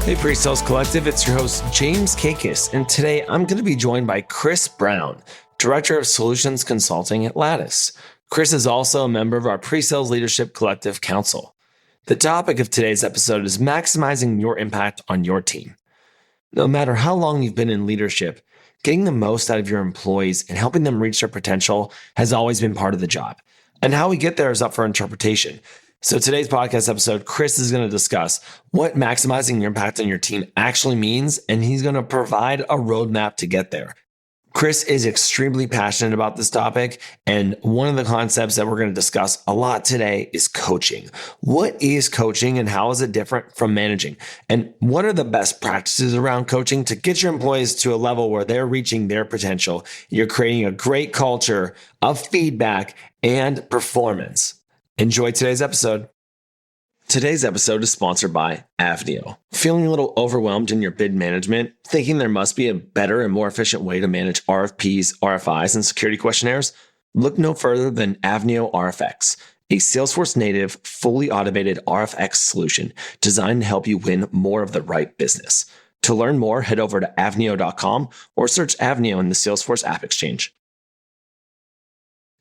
Hey, PreSales Collective, it's your host, James Kaikis, and today I'm going to be joined by Chris Browne, Director of Solutions Consulting at Lattice. Chris is also a member of our PreSales Leadership Collective Council. The topic of today's episode is maximizing your impact on your team. No matter how long you've been in leadership, getting the most out of your employees and helping them reach their potential has always been part of the job. And how we get there is up for interpretation. So today's podcast episode, Chris is going to discuss what maximizing your impact on your team actually means, and he's going to provide a roadmap to get there. Chris is extremely passionate about this topic, and one of the concepts that we're going to discuss a lot today is coaching. What is coaching and how is it different from managing? And what are the best practices around coaching to get your employees to a level where they're reaching their potential? You're creating a great culture of feedback and performance. Enjoy today's episode. Today's episode is sponsored by Avneo. Feeling a little overwhelmed in your bid management, thinking there must be a better and more efficient way to manage RFPs, RFIs, and security questionnaires? Look no further than Avneo RFX, a Salesforce native, fully automated RFX solution designed to help you win more of the right business. To learn more, head over to avneo.com or search Avneo in the Salesforce App Exchange.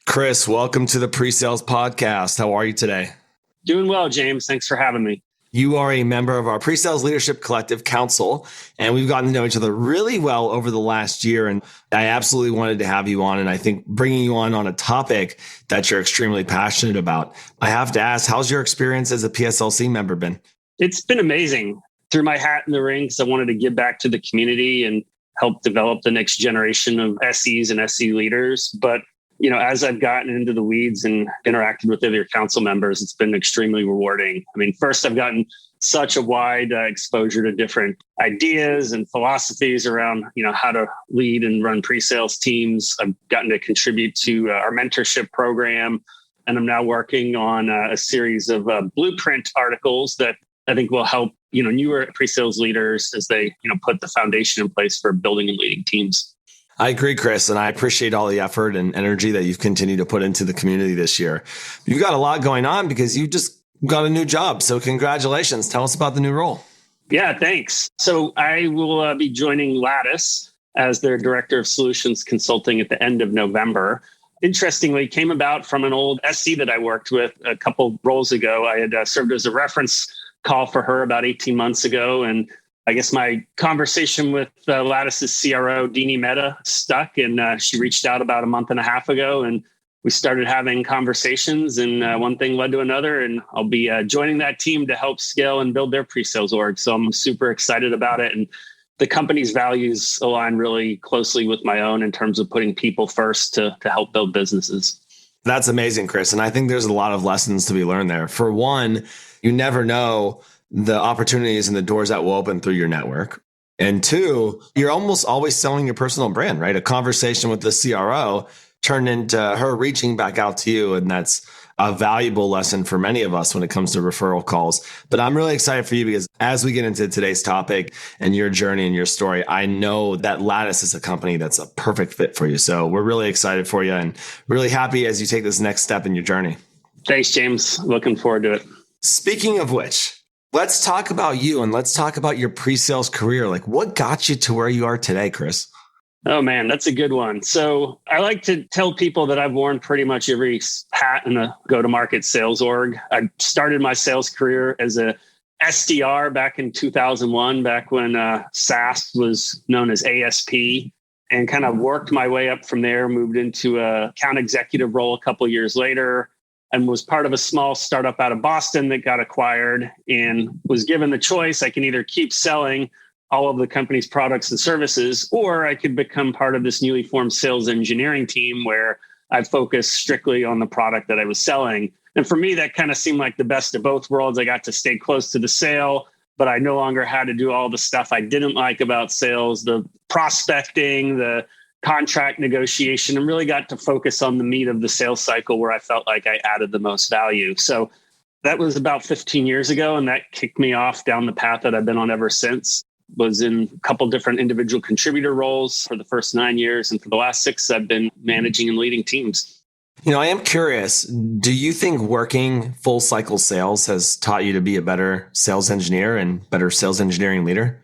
Chris, welcome to the PreSales Podcast. How are you today? Doing well, James. Thanks for having me. You are a member of our PreSales Leadership Collective Council, and we've gotten to know each other really well over the last year. And I absolutely wanted to have you on. And I think bringing you on a topic that you're extremely passionate about. I have to ask, how's your experience as a PSLC member been? It's been amazing. Threw my hat in the ring because I wanted to give back to the community and help develop the next generation of SEs and SE leaders. But as I've gotten into the weeds and interacted with other council members, it's been extremely rewarding. I mean, first, I've gotten such a wide exposure to different ideas and philosophies around, how to lead and run pre-sales teams. I've gotten to contribute to our mentorship program, and I'm now working on a series of blueprint articles that I think will help, newer pre-sales leaders as they, put the foundation in place for building and leading teams. I agree, Chris, and I appreciate all the effort and energy that you've continued to put into the community this year. You've got a lot going on because you just got a new job. So congratulations. Tell us about the new role. Yeah, thanks. So I will be joining Lattice as their Director of Solutions Consulting at the end of November. Interestingly, came about from an old SC that I worked with a couple roles ago. I had served as a reference call for her about 18 months ago, and I guess my conversation with Lattice's CRO, Dini Mehta, stuck, and she reached out about a month and a half ago, and we started having conversations, and one thing led to another, and I'll be joining that team to help scale and build their pre-sales org. So I'm super excited about it, and the company's values align really closely with my own in terms of putting people first to help build businesses. That's amazing, Chris, and I think there's a lot of lessons to be learned there. For one, you never know the opportunities and the doors that will open through your network. And two, you're almost always selling your personal brand, right? A conversation with the CRO turned into her reaching back out to you. And that's a valuable lesson for many of us when it comes to referral calls. But I'm really excited for you because as we get into today's topic and your journey and your story, I know that Lattice is a company that's a perfect fit for you. So we're really excited for you and really happy as you take this next step in your journey. Thanks, James. Looking forward to it. Speaking of which, let's talk about you and let's talk about your pre-sales career. Like, what got you to where you are today, Chris? Oh, man, that's a good one. So I like to tell people that I've worn pretty much every hat in a go-to-market sales org. I started my sales career as a SDR back in 2001, back when SaaS was known as ASP, and kind of worked my way up from there, moved into a account executive role a couple of years later, and was part of a small startup out of Boston that got acquired and was given the choice. I can either keep selling all of the company's products and services, or I could become part of this newly formed sales engineering team where I focused strictly on the product that I was selling. And for me, that kind of seemed like the best of both worlds. I got to stay close to the sale, but I no longer had to do all the stuff I didn't like about sales, the prospecting, the contract negotiation, and really got to focus on the meat of the sales cycle where I felt like I added the most value. So that was about 15 years ago, and that kicked me off down the path that I've been on ever since. Was in a couple different individual contributor roles for the first 9 years, and for the last 6, I've been managing and leading teams. I am curious, do you think working full cycle sales has taught you to be a better sales engineer and better sales engineering leader?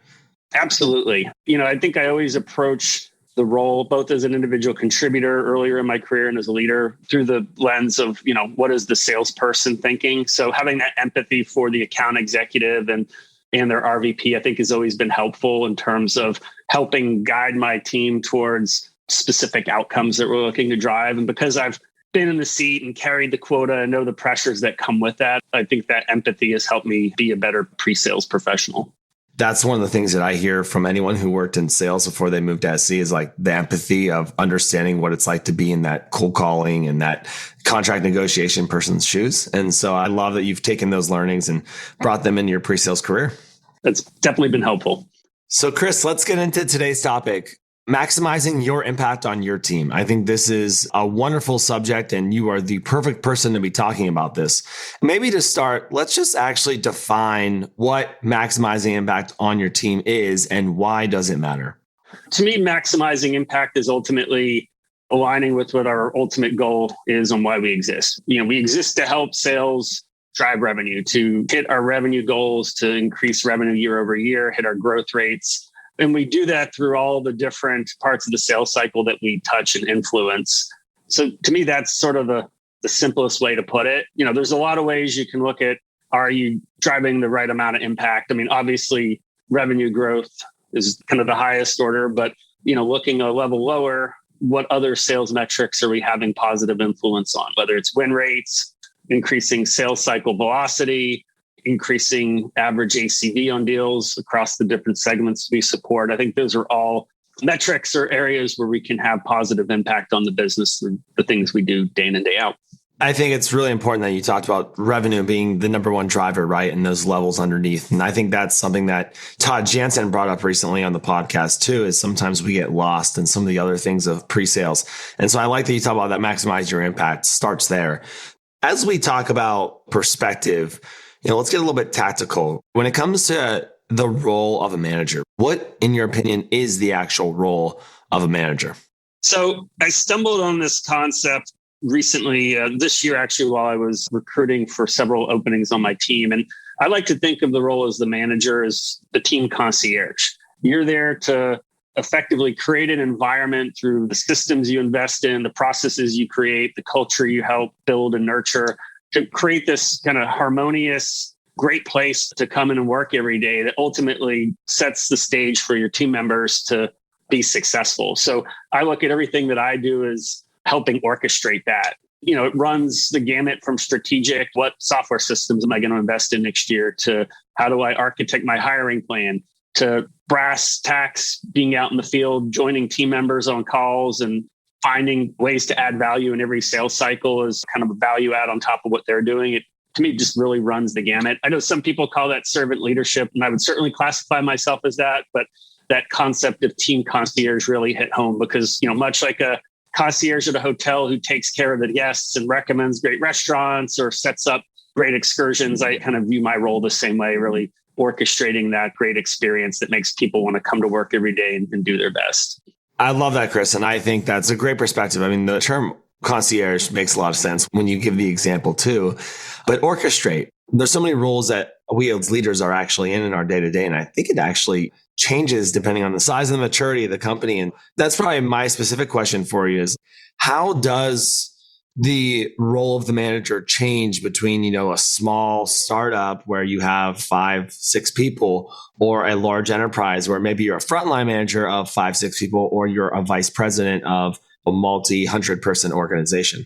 Absolutely. I think I always approach the role, both as an individual contributor earlier in my career and as a leader, through the lens of, what is the salesperson thinking? So having that empathy for the account executive and their RVP, I think has always been helpful in terms of helping guide my team towards specific outcomes that we're looking to drive. And because I've been in the seat and carried the quota and know the pressures that come with that, I think that empathy has helped me be a better pre-sales professional. That's one of the things that I hear from anyone who worked in sales before they moved to SC is like the empathy of understanding what it's like to be in that cold calling and that contract negotiation person's shoes. And so I love that you've taken those learnings and brought them into your pre-sales career. That's definitely been helpful. So Chris, let's get into today's topic. Maximizing your impact on your team. I think this is a wonderful subject and you are the perfect person to be talking about this. Maybe to start, let's just actually define what maximizing impact on your team is and why does it matter? To me, maximizing impact is ultimately aligning with what our ultimate goal is and why we exist. We exist to help sales drive revenue, to hit our revenue goals, to increase revenue year over year, hit our growth rates. And we do that through all the different parts of the sales cycle that we touch and influence. So to me, that's sort of the simplest way to put it. There's a lot of ways you can look at, are you driving the right amount of impact? I mean, obviously, revenue growth is kind of the highest order, but, looking a level lower, what other sales metrics are we having positive influence on? Whether it's win rates, increasing sales cycle velocity, increasing average ACV on deals across the different segments we support. I think those are all metrics or areas where we can have positive impact on the business through the things we do day in and day out. I think it's really important that you talked about revenue being the number one driver, right? And those levels underneath. And I think that's something that Todd Jansen brought up recently on the podcast too, is sometimes we get lost in some of the other things of pre-sales. And so I like that you talk about that maximize your impact starts there. As we talk about perspective, let's get a little bit tactical. When it comes to the role of a manager, what, in your opinion, is the actual role of a manager? So I stumbled on this concept recently, this year, actually, while I was recruiting for several openings on my team. And I like to think of the role as the manager as the team concierge. You're there to effectively create an environment through the systems you invest in, the processes you create, the culture you help build and nurture, to create this kind of harmonious, great place to come in and work every day that ultimately sets the stage for your team members to be successful. So I look at everything that I do as helping orchestrate that. It runs the gamut from strategic, what software systems am I going to invest in next year, to how do I architect my hiring plan, to brass tacks, being out in the field, joining team members on calls and finding ways to add value in every sales cycle is kind of a value add on top of what they're doing. It, to me, just really runs the gamut. I know some people call that servant leadership, and I would certainly classify myself as that, but that concept of team concierge really hit home because, much like a concierge at a hotel who takes care of the guests and recommends great restaurants or sets up great excursions, I kind of view my role the same way, really orchestrating that great experience that makes people want to come to work every day and do their best. I love that, Chris. And I think that's a great perspective. I mean, the term concierge makes a lot of sense when you give the example too, but orchestrate. There's so many roles that we as leaders are actually in our day to day. And I think it actually changes depending on the size and the maturity of the company. And that's probably my specific question for you is, how does the role of the manager change between, a small startup where you have 5-6 people, or a large enterprise where maybe you're a frontline manager of 5-6 people, or you're a vice president of a multi-100 person organization?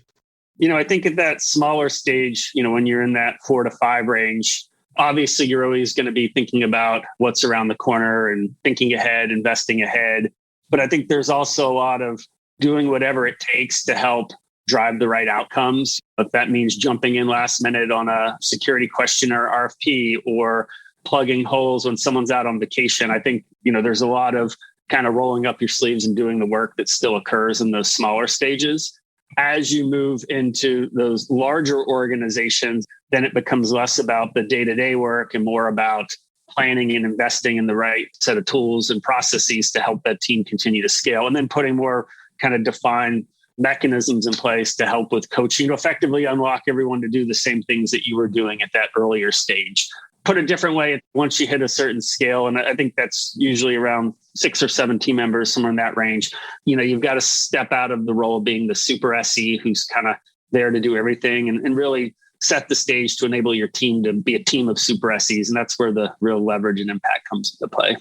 I think at that smaller stage, when you're in that 4 to 5 range, obviously you're always going to be thinking about what's around the corner and thinking ahead, investing ahead. But I think there's also a lot of doing whatever it takes to help drive the right outcomes. If that means jumping in last minute on a security question or RFP, or plugging holes when someone's out on vacation, I think, there's a lot of kind of rolling up your sleeves and doing the work that still occurs in those smaller stages. As you move into those larger organizations, then it becomes less about the day-to-day work and more about planning and investing in the right set of tools and processes to help that team continue to scale, and then putting more kind of defined mechanisms in place to help with coaching to effectively unlock everyone to do the same things that you were doing at that earlier stage. Put a different way, once you hit a certain scale, and I think that's usually around 6 or 7 team members, somewhere in that range, you've got to step out of the role of being the super SE who's kind of there to do everything and really set the stage to enable your team to be a team of super SEs. And that's where the real leverage and impact comes into play.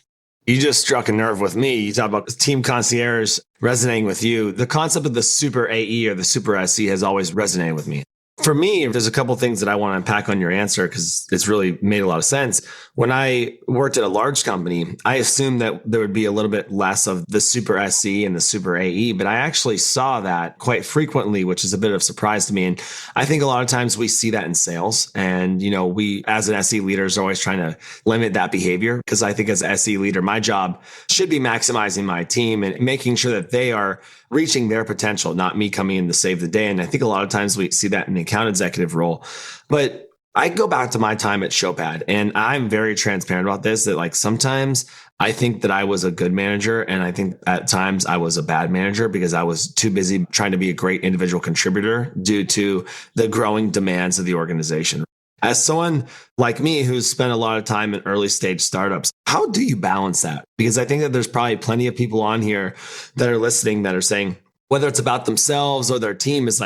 You just struck a nerve with me. You talk about team concierge resonating with you. The concept of the super AE or the super SE has always resonated with me. For me, there's a couple of things that I want to unpack on your answer because it's really made a lot of sense. When I worked at a large company, I assumed that there would be a little bit less of the super SE and the super AE, but I actually saw that quite frequently, which is a bit of a surprise to me. And I think a lot of times we see that in sales. And, we as an SE leader is always trying to limit that behavior because I think as an SE leader, my job should be maximizing my team and making sure that they are reaching their potential, not me coming in to save the day. And I think a lot of times we see that in the account executive role. But I go back to my time at Showpad, and I'm very transparent about this, that sometimes I think that I was a good manager. And I think at times I was a bad manager because I was too busy trying to be a great individual contributor due to the growing demands of the organization. As someone like me who's spent a lot of time in early stage startups, how do you balance that? Because I think that there's probably plenty of people on here that are listening that are saying, whether it's about themselves or their team, is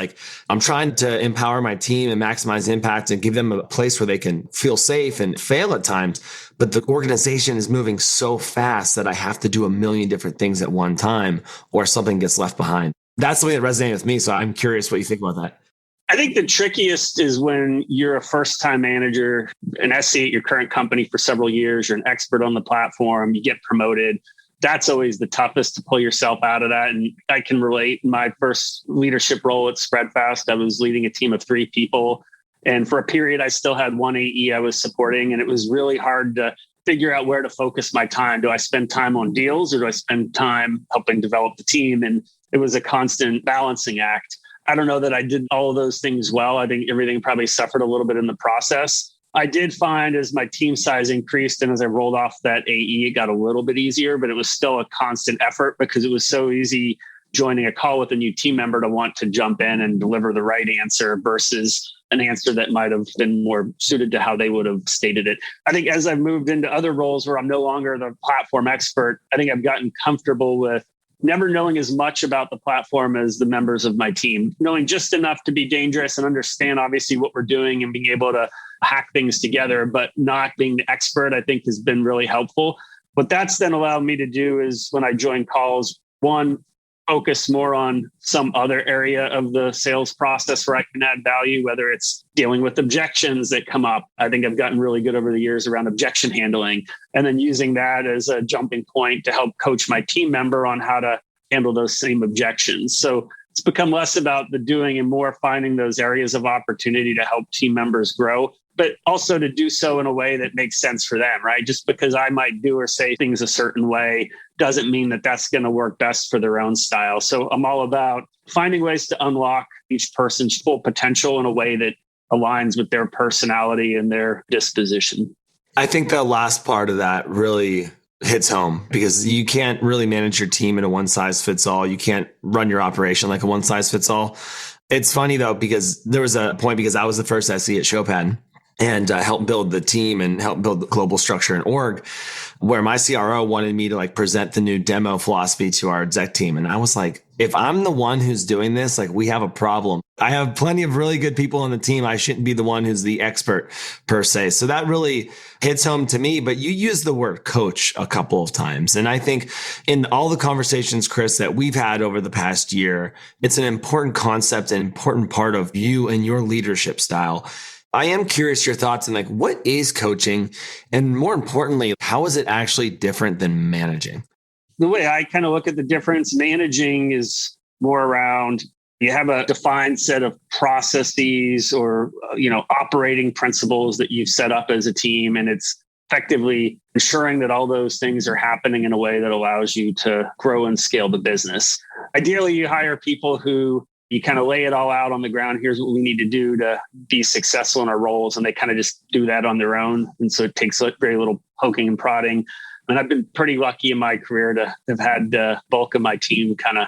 I'm trying to empower my team and maximize impact and give them a place where they can feel safe and fail at times. But the organization is moving so fast that I have to do a million different things at one time or something gets left behind. That's the way it resonated with me. So I'm curious what you think about that. I think the trickiest is when you're a first-time manager, an SE at your current company for several years, you're an expert on the platform, you get promoted. That's always the toughest to pull yourself out of that. And I can relate. My first leadership role at Spreadfast, I was leading a team of 3 people. And for a period, I still had one AE I was supporting. And it was really hard to figure out where to focus my time. Do I spend time on deals or do I spend time helping develop the team? And it was a constant balancing act. I don't know that I did all of those things well. I think everything probably suffered a little bit in the process. I did find as my team size increased and as I rolled off that AE, it got a little bit easier, but it was still a constant effort because it was so easy joining a call with a new team member to want to jump in and deliver the right answer versus an answer that might have been more suited to how they would have stated it. I think as I've moved into other roles where I'm no longer the platform expert, I think I've gotten comfortable with never knowing as much about the platform as the members of my team, knowing just enough to be dangerous and understand obviously what we're doing and being able to hack things together, but not being the expert, I think has been really helpful. What that's then allowed me to do is when I join calls, one, focus more on some other area of the sales process where I can add value, whether it's dealing with objections that come up. I think I've gotten really good over the years around objection handling, and then using that as a jumping point to help coach my team member on how to handle those same objections. So it's become less about the doing and more finding those areas of opportunity to help team members grow, but also to do so in a way that makes sense for them, right? Just because I might do or say things a certain way doesn't mean that that's going to work best for their own style. So I'm all about finding ways to unlock each person's full potential in a way that aligns with their personality and their disposition. I think the last part of that really hits home because you can't really manage your team in a one size fits all. You can't run your operation like a one size fits all. It's funny though, because there was a point because I was the first SE at Showpad and helped build the team and help build the global structure and org, where my CRO wanted me to present the new demo philosophy to our exec team. And I was like, if I'm the one who's doing this, we have a problem. I have plenty of really good people on the team. I shouldn't be the one who's the expert per se. So that really hits home to me. But you use the word coach a couple of times. And I think in all the conversations, Chris, that we've had over the past year, it's an important concept, an important part of you and your leadership style. I am curious your thoughts on what is coaching? And more importantly, how is it actually different than managing? The way I kind of look at the difference, managing is more around you have a defined set of processes or operating principles that you've set up as a team. And it's effectively ensuring that all those things are happening in a way that allows you to grow and scale the business. Ideally, you hire people who you kind of lay it all out on the ground. Here's what we need to do to be successful in our roles. And they kind of just do that on their own. And so it takes very little poking and prodding. And I've been pretty lucky in my career to have had the bulk of my team kind of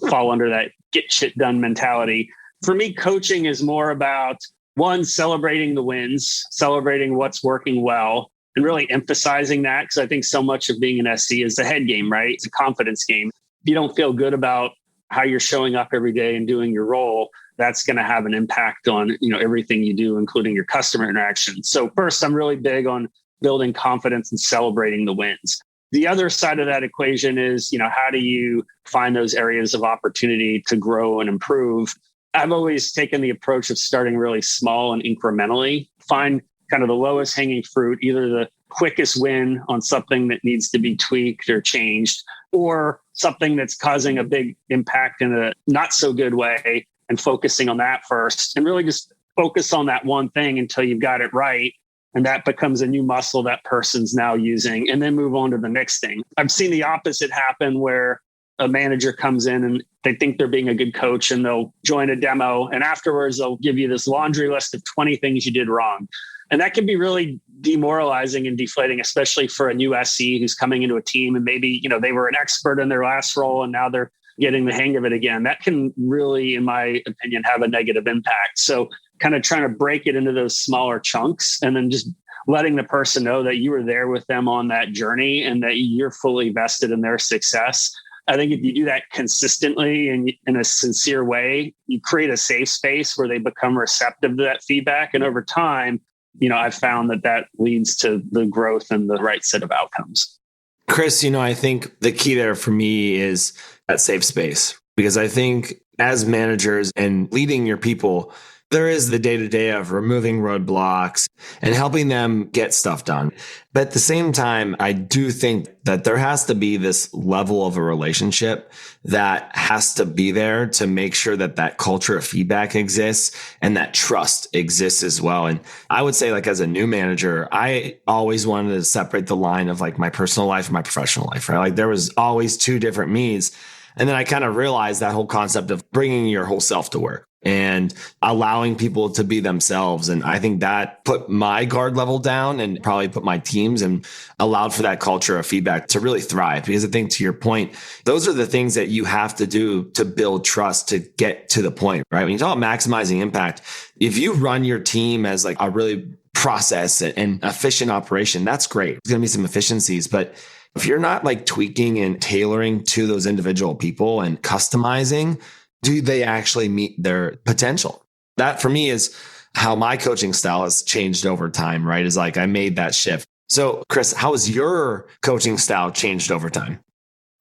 fall under that get shit done mentality. For me, coaching is more about one, celebrating the wins, celebrating what's working well, and really emphasizing that, because I think so much of being an SC is a head game, right? It's a confidence game. If you don't feel good about how you're showing up every day and doing your role, that's going to have an impact on, everything you do, including your customer interaction. So first, I'm really big on building confidence and celebrating the wins. The other side of that equation is, how do you find those areas of opportunity to grow and improve? I've always taken the approach of starting really small and incrementally, find kind of the lowest hanging fruit, either the quickest win on something that needs to be tweaked or changed, or something that's causing a big impact in a not so good way, and focusing on that first, and really just focus on that one thing until you've got it right. And that becomes a new muscle that person's now using, and then move on to the next thing. I've seen the opposite happen where a manager comes in and they think they're being a good coach, and they'll join a demo, and afterwards they'll give you this laundry list of 20 things you did wrong. And that can be really demoralizing and deflating, especially for a new SC who's coming into a team and maybe, they were an expert in their last role and now they're getting the hang of it again. That can really, in my opinion, have a negative impact. So kind of trying to break it into those smaller chunks, and then just letting the person know that you were there with them on that journey and that you're fully vested in their success. I think if you do that consistently and in a sincere way, you create a safe space where they become receptive to that feedback. And over time, I've found that leads to the growth and the right set of outcomes. Chris, I think the key there for me is that safe space, because I think as managers and leading your people, there is the day-to-day of removing roadblocks and helping them get stuff done. But at the same time, I do think that there has to be this level of a relationship that has to be there to make sure that that culture of feedback exists and that trust exists as well. And I would say, as a new manager, I always wanted to separate the line of my personal life and my professional life, right? There was always two different me's. And then I kind of realized that whole concept of bringing your whole self to work and allowing people to be themselves. And I think that put my guard level down and probably put my teams and allowed for that culture of feedback to really thrive. Because I think, to your point, those are the things that you have to do to build trust to get to the point, right? When you talk about maximizing impact, if you run your team as a really process and efficient operation, that's great. There's going to be some efficiencies, but if you're not tweaking and tailoring to those individual people and customizing, do they actually meet their potential? That for me is how my coaching style has changed over time, right? Is I made that shift. So Chris, how has your coaching style changed over time?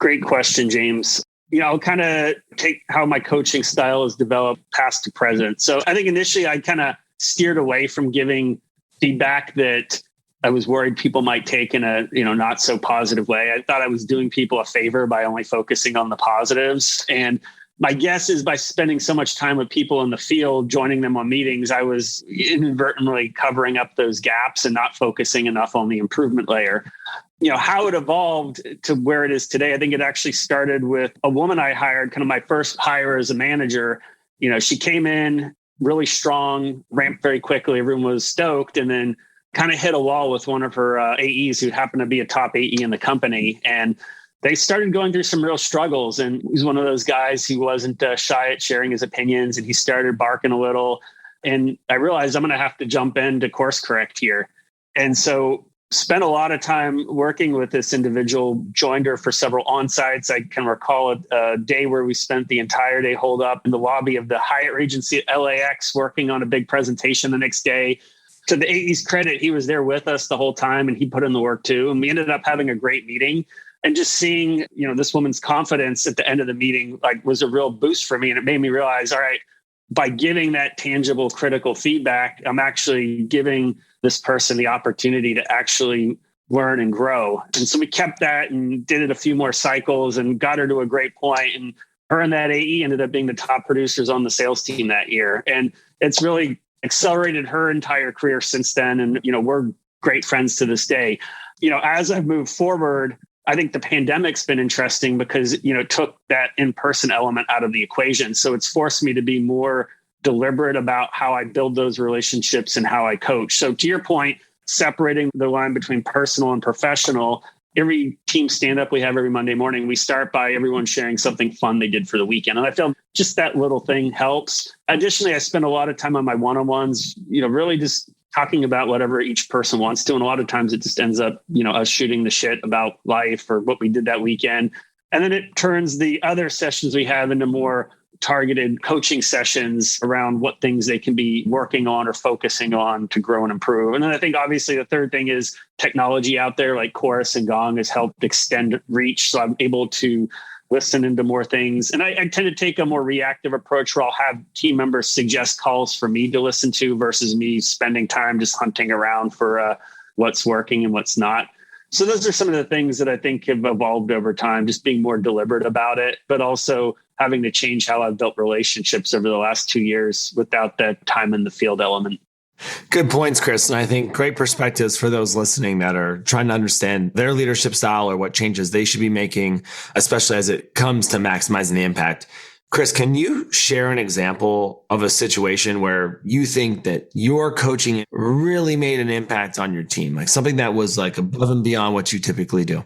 Great question, James. I'll kind of take how my coaching style has developed past to present. So I think initially I kind of steered away from giving feedback that I was worried people might take in a, not so positive way. I thought I was doing people a favor by only focusing on the positives. And my guess is by spending so much time with people in the field, joining them on meetings, I was inadvertently covering up those gaps and not focusing enough on the improvement layer. How it evolved to where it is today, I think it actually started with a woman I hired, kind of my first hire as a manager. She came in really strong, ramped very quickly. Everyone was stoked, and then kind of hit a wall with one of her AEs who happened to be a top AE in the company. And they started going through some real struggles. And he's one of those guys who wasn't shy at sharing his opinions. And he started barking a little. And I realized I'm going to have to jump in to course correct here. And so spent a lot of time working with this individual, joined her for several on-sites. I can recall a day where we spent the entire day holed up in the lobby of the Hyatt Regency at LAX working on a big presentation the next day. To the AE's credit, he was there with us the whole time and he put in the work too. And we ended up having a great meeting. And just seeing, this woman's confidence at the end of the meeting, was a real boost for me. And it made me realize, all right, by giving that tangible, critical feedback, I'm actually giving this person the opportunity to actually learn and grow. And so we kept that and did it a few more cycles and got her to a great point. And her and that AE ended up being the top producers on the sales team that year. And it's really accelerated her entire career since then. And, we're great friends to this day. As I've moved forward, I think the pandemic's been interesting because, it took that in-person element out of the equation. So it's forced me to be more deliberate about how I build those relationships and how I coach. So to your point, separating the line between personal and professional, every team stand-up we have every Monday morning, we start by everyone sharing something fun they did for the weekend. And I feel just that little thing helps. Additionally, I spend a lot of time on my one-on-ones, really just talking about whatever each person wants to. And a lot of times it just ends up, us shooting the shit about life or what we did that weekend. And then it turns the other sessions we have into more targeted coaching sessions around what things they can be working on or focusing on to grow and improve. And then I think obviously the third thing is technology out there like Chorus and Gong has helped extend reach. So I'm able to listen into more things. And I tend to take a more reactive approach where I'll have team members suggest calls for me to listen to versus me spending time just hunting around for what's working and what's not. So those are some of the things that I think have evolved over time, just being more deliberate about it, but also having to change how I've built relationships over the last 2 years without that time in the field element. Good points, Chris. And I think great perspectives for those listening that are trying to understand their leadership style or what changes they should be making, especially as it comes to maximizing the impact. Chris, can you share an example of a situation where you think that your coaching really made an impact on your team, like something that was like above and beyond what you typically do?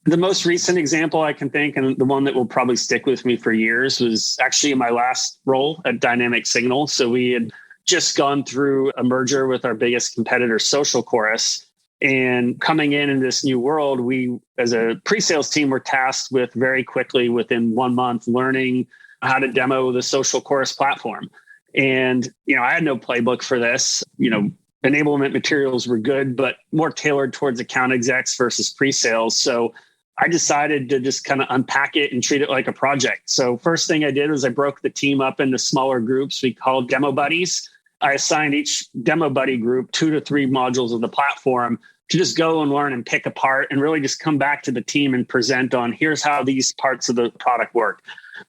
The most recent example I can think, and the one that will probably stick with me for years, was actually in my last role at Dynamic Signal. So we had just gone through a merger with our biggest competitor, Social Chorus. And coming in this new world, we, as a pre-sales team, were tasked with very quickly, within 1 month, learning how to demo the Social Chorus platform. And, I had no playbook for this. Enablement materials were good, but more tailored towards account execs versus pre-sales. So I decided to just kind of unpack it and treat it like a project. So first thing I did was I broke the team up into smaller groups we called demo buddies. I assigned each demo buddy group 2 to 3 modules of the platform to just go and learn and pick apart and really just come back to the team and present on here's how these parts of the product work.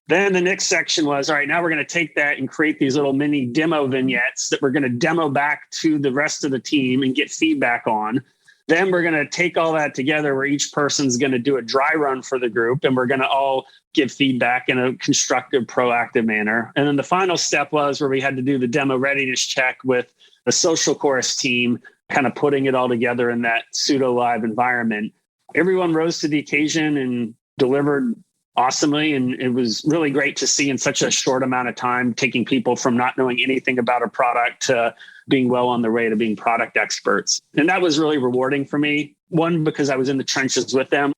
Then the next section was, all right, now we're going to take that and create these little mini demo vignettes that we're going to demo back to the rest of the team and get feedback on. Then we're going to take all that together where each person's going to do a dry run for the group and we're going to all give feedback in a constructive, proactive manner. And then the final step was where we had to do the demo readiness check with the Social Chorus team, kind of putting it all together in that pseudo live environment. Everyone rose to the occasion and delivered awesomely. And it was really great to see in such a short amount of time, taking people from not knowing anything about a product to being well on their way to being product experts. And that was really rewarding for me. One, because I was in the trenches with them.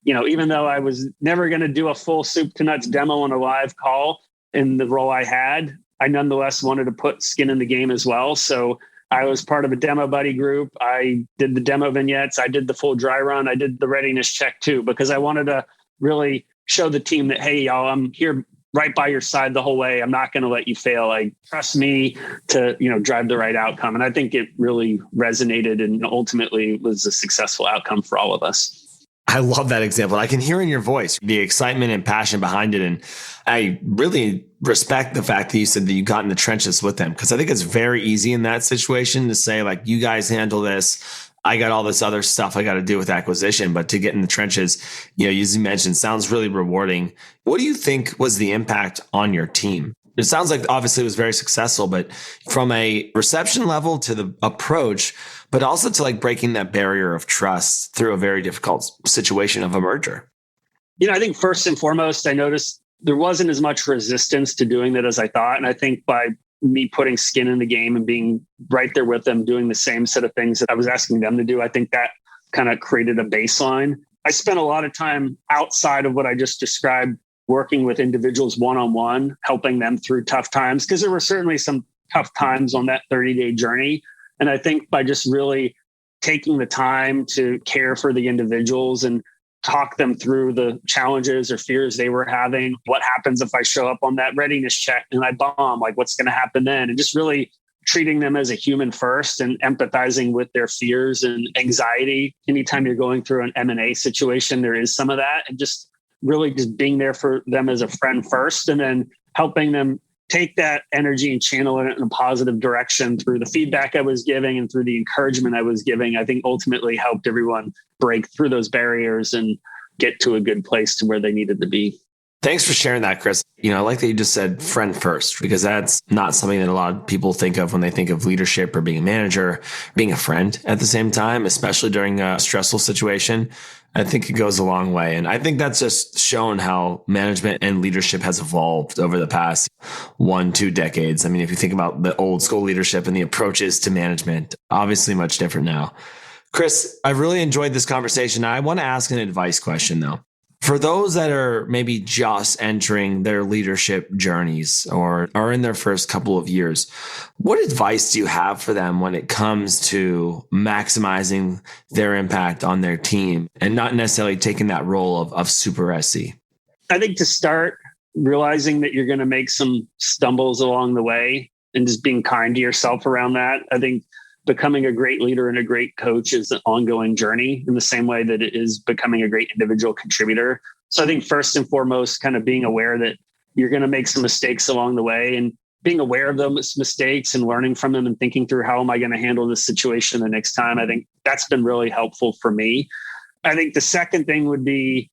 Even though I was never going to do a full soup to nuts demo on a live call in the role I had, I nonetheless wanted to put skin in the game as well. So I was part of a demo buddy group. I did the demo vignettes. I did the full dry run. I did the readiness check too, because I wanted to really show the team that, hey, y'all, I'm here right by your side the whole way. I'm not going to let you fail. Like, trust me to, drive the right outcome. And I think it really resonated and ultimately was a successful outcome for all of us. I love that example. I can hear in your voice the excitement and passion behind it. And I really respect the fact that you said that you got in the trenches with them, because I think it's very easy in that situation to say, like, you guys handle this. I got all this other stuff I got to do with acquisition, but to get in the trenches, as you mentioned, sounds really rewarding. What do you think was the impact on your team? It sounds like obviously it was very successful, but from a reception level to the approach, but also to like breaking that barrier of trust through a very difficult situation of a merger. I think first and foremost, I noticed there wasn't as much resistance to doing that as I thought. And I think by me putting skin in the game and being right there with them, doing the same set of things that I was asking them to do, I think that kind of created a baseline. I spent a lot of time outside of what I just described, working with individuals one-on-one, helping them through tough times, because there were certainly some tough times on that 30-day journey. And I think by just really taking the time to care for the individuals and talk them through the challenges or fears they were having. What happens if I show up on that readiness check and I bomb? Like, what's going to happen then? And just really treating them as a human first and empathizing with their fears and anxiety. Anytime you're going through an M&A situation, there is some of that. And just really just being there for them as a friend first, and then helping them take that energy and channel it in a positive direction through the feedback I was giving and through the encouragement I was giving. I think ultimately helped everyone break through those barriers and get to a good place to where they needed to be. Thanks for sharing that, Chris. I like that you just said friend first, because that's not something that a lot of people think of when they think of leadership or being a manager, being a friend at the same time, especially during a stressful situation. I think it goes a long way. And I think that's just shown how management and leadership has evolved over the past 1-2 decades. I mean, if you think about the old school leadership and the approaches to management, obviously much different now. Chris, I really enjoyed this conversation. I want to ask an advice question though. For those that are maybe just entering their leadership journeys or are in their first couple of years, what advice do you have for them when it comes to maximizing their impact on their team and not necessarily taking that role of super SC? I think to start realizing that you're going to make some stumbles along the way and just being kind to yourself around that. I think becoming a great leader and a great coach is an ongoing journey in the same way that it is becoming a great individual contributor. So I think first and foremost, kind of being aware that you're going to make some mistakes along the way and being aware of those mistakes and learning from them and thinking through how am I going to handle this situation the next time. I think that's been really helpful for me. I think the second thing would be,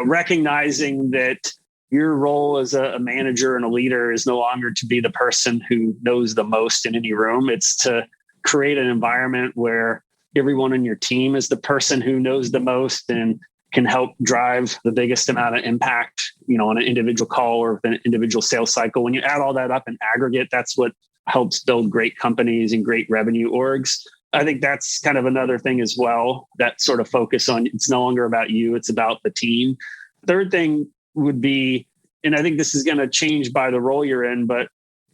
recognizing that your role as a manager and a leader is no longer to be the person who knows the most in any room. It's to create an environment where everyone in your team is the person who knows the most and can help drive the biggest amount of impact, on an individual call or an individual sales cycle. When you add all that up in aggregate, that's what helps build great companies and great revenue orgs. I think that's kind of another thing as well, that sort of focus on it's no longer about you, it's about the team. Third thing would be, and I think this is going to change by the role you're in,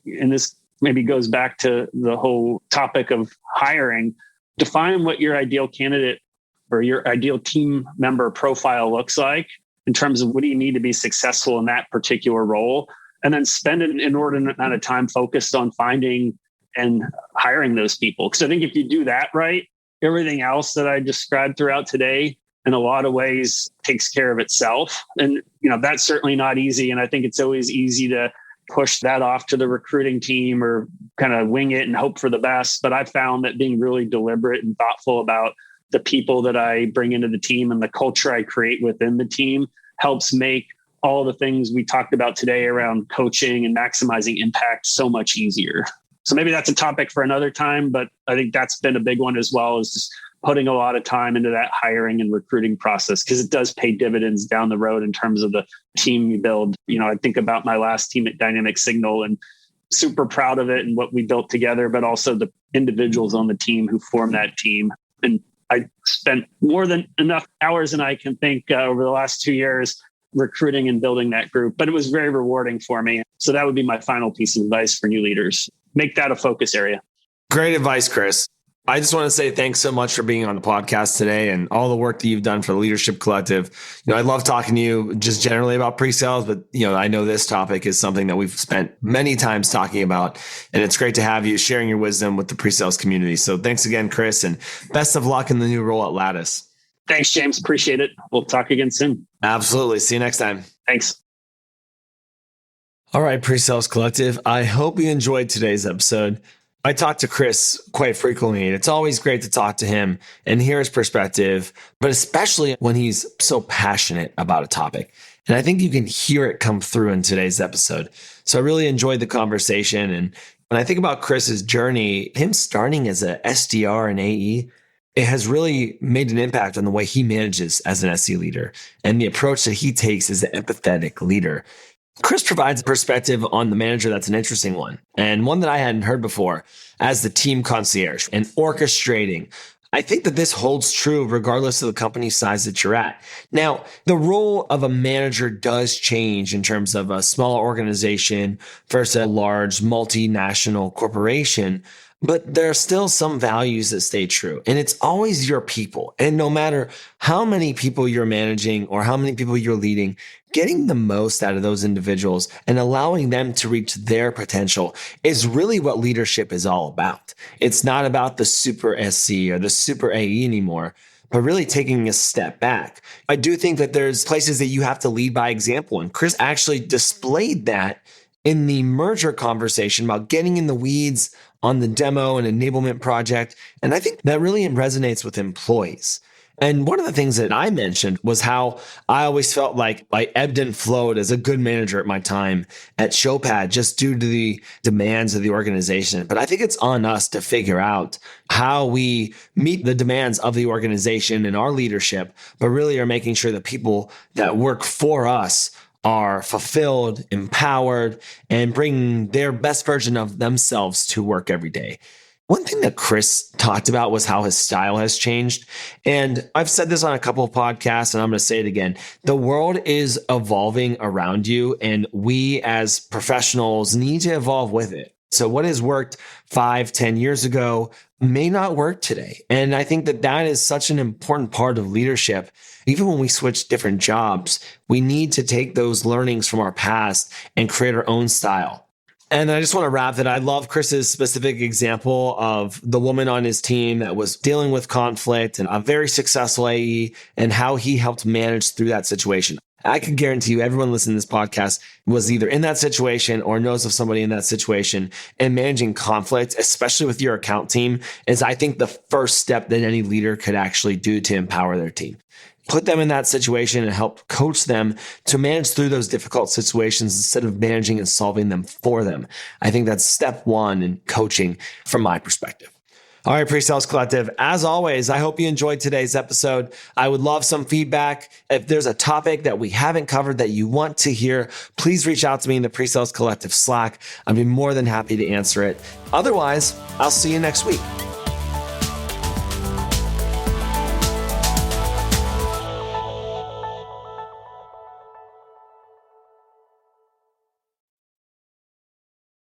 and this maybe goes back to the whole topic of hiring, define what your ideal candidate or your ideal team member profile looks like in terms of what do you need to be successful in that particular role, and then spend an inordinate amount of time focused on finding and hiring those people. Because I think if you do that right, everything else that I described throughout today in a lot of ways takes care of itself. And, that's certainly not easy. And I think it's always easy to push that off to the recruiting team or kind of wing it and hope for the best. But I've found that being really deliberate and thoughtful about the people that I bring into the team and the culture I create within the team helps make all the things we talked about today around coaching and maximizing impact so much easier. So maybe that's a topic for another time, but I think that's been a big one as well, is just putting a lot of time into that hiring and recruiting process, because it does pay dividends down the road in terms of the team you build. I think about my last team at Dynamic Signal and super proud of it and what we built together, but also the individuals on the team who form that team. And I spent more than enough hours than I can think over the last 2 years recruiting and building that group, but it was very rewarding for me. So that would be my final piece of advice for new leaders. Make that a focus area. Great advice, Chris. I just want to say thanks so much for being on the podcast today and all the work that you've done for the Leadership Collective. I love talking to you just generally about pre-sales, but I know this topic is something that we've spent many times talking about, and it's great to have you sharing your wisdom with the pre-sales community. So thanks again, Chris, and best of luck in the new role at Lattice. Thanks, James. Appreciate it. We'll talk again soon. Absolutely. See you next time. Thanks. All right, Pre-Sales Collective. I hope you enjoyed today's episode. I talk to Chris quite frequently, and it's always great to talk to him and hear his perspective, but especially when he's so passionate about a topic. And I think you can hear it come through in today's episode. So I really enjoyed the conversation. And when I think about Chris's journey, him starting as a SDR and AE, it has really made an impact on the way he manages as an SC leader and the approach that he takes as an empathetic leader. Chris provides a perspective on the manager that's an interesting one, and one that I hadn't heard before, as the team concierge and orchestrating. I think that this holds true regardless of the company size that you're at. Now, the role of a manager does change in terms of a small organization versus a large multinational corporation, but there are still some values that stay true. And it's always your people. And no matter how many people you're managing or how many people you're leading, getting the most out of those individuals and allowing them to reach their potential is really what leadership is all about. It's not about the super SC or the super AE anymore, but really taking a step back. I do think that there's places that you have to lead by example. And Chris actually displayed that in the merger conversation about getting in the weeds on the demo and enablement project. And I think that really resonates with employees. And one of the things that I mentioned was how I always felt like I ebbed and flowed as a good manager at my time at Showpad just due to the demands of the organization. But I think it's on us to figure out how we meet the demands of the organization and our leadership, but really are making sure that people that work for us are fulfilled, empowered, and bring their best version of themselves to work every day. One thing that Chris talked about was how his style has changed. And I've said this on a couple of podcasts, and I'm going to say it again. The world is evolving around you, and we as professionals need to evolve with it. So what has worked 5-10 years ago may not work today. And I think that that is such an important part of leadership. Even when we switch different jobs, we need to take those learnings from our past and create our own style. And I just want to wrap that I love Chris's specific example of the woman on his team that was dealing with conflict and a very successful AE and how he helped manage through that situation. I can guarantee you everyone listening to this podcast was either in that situation or knows of somebody in that situation. And managing conflict, especially with your account team, is I think the first step that any leader could actually do to empower their team. Put them in that situation and help coach them to manage through those difficult situations instead of managing and solving them for them. I think that's step one in coaching from my perspective. All right, PreSales Collective, as always, I hope you enjoyed today's episode. I would love some feedback. If there's a topic that we haven't covered that you want to hear, please reach out to me in the PreSales Collective Slack. I'd be more than happy to answer it. Otherwise, I'll see you next week.